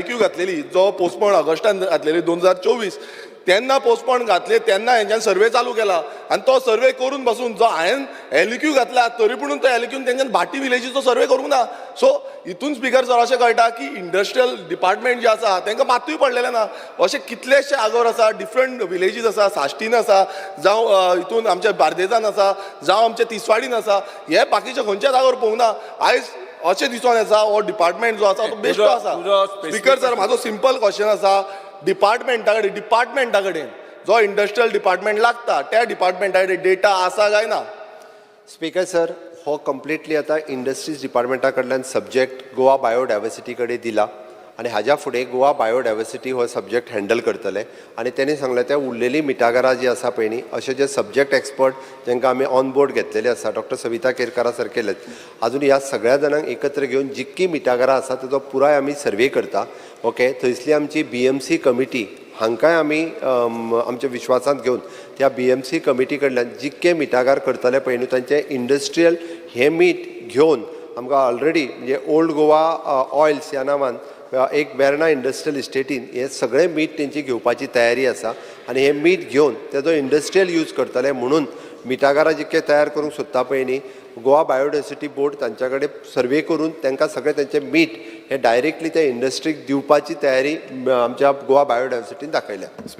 Q घातलेली जो postpone Augustan घातलेली 2024 तेन्ना पोस्टपोन घातले तेन्ना हेंच्यान सर्वे चालू केला आनी तो सर्वे करून बसून जो हांवें एलक्यू घातला तरी पूण तो एलक्यून तेंच्यान भाटी विलेजीचो सर्वे करूंक ना. सो हितून स्पिकर सर अशें कळटा की इंडस्ट्रियल डिपार्टमेंट जे आसा तांकां मातूय पडलेलें ना. अशे कितलेशे आगोर आसा, डिफरंट विलेजीस आसा, साश्टीन आसा, जावं हितून आमच्या बार्देजान आसा, जावं आमच्या तिसवाडीन आसा, हे बाकीचे खंयच्याच आगोर पळोवंक ना. आयज अशें दिसून येता हो डिपार्टमेंट जो आसा तो बेश्टो आसा. स्पिकर सर म्हाजो सिंपल क्वेश्चन आसा, डिपार्टमेंटा कडेन जो इंडस्ट्रियल डिपार्टमेंट लागता त्या डिपार्टमेंटा कडेन डेटा आसा काय ना? स्पीकर सर, हो कंप्लिटली आता इंडस्ट्रीज डिपार्टमेंटा कडल्यान सब्जेक्ट गोवा बायोडायवर्सिटी कडेन दिला आनी हाज्या फुडें गोवा बायोडायवर्सिटी हो सब्जेक्ट हँडल करतले आनी तेणी सांगलें त्या उरलेली मिटागरां जी आसा पळय न्ही, अशे जे सब्जेक्ट एक्सपर्ट जांकां आमी ऑन बोर्ड घेतलेले आसा, डॉक्टर सविता केरकारा सर केलेत, अजून ह्या सगळ्या जाणांक एकत्र घेवन जितकी मिटागरां आसा ताचो पुराय आमी सर्वे करता. ओके, थंयसली आमची BMC कमिटी हांकांय आमी आमच्या विश्वासांत घेवन त्या BMC कमिटी कडल्यान जितके मिटागार करतले पळय न्हू तांचे इंडस्ट्रियल हे मीट घेवन आमकां ऑलरेडी म्हणजे ओल्ड गोवा ऑयल्स ह्या नांवान एक बेर्ना इंडस्ट्रियल इस्टेटीन हे सगळे मीट तेंची घेवपाची तयारी आसा आनी हे मीट घेवन तेजो इंडस्ट्रियल यूज करतले म्हणून मिटागारां जितके तयार करूंक सोदता पळय न्ही, गोवा बायोडायवर्सिटी बोर्ड तांच्या कडेन सर्वे करून तांकां सगळे तेंचे मीट हे डायरेक्टली त्या इंडस्ट्रीक दिवपाची तयारी आमच्या गोवा बायोडायवर्सिटीन दाखयल्या.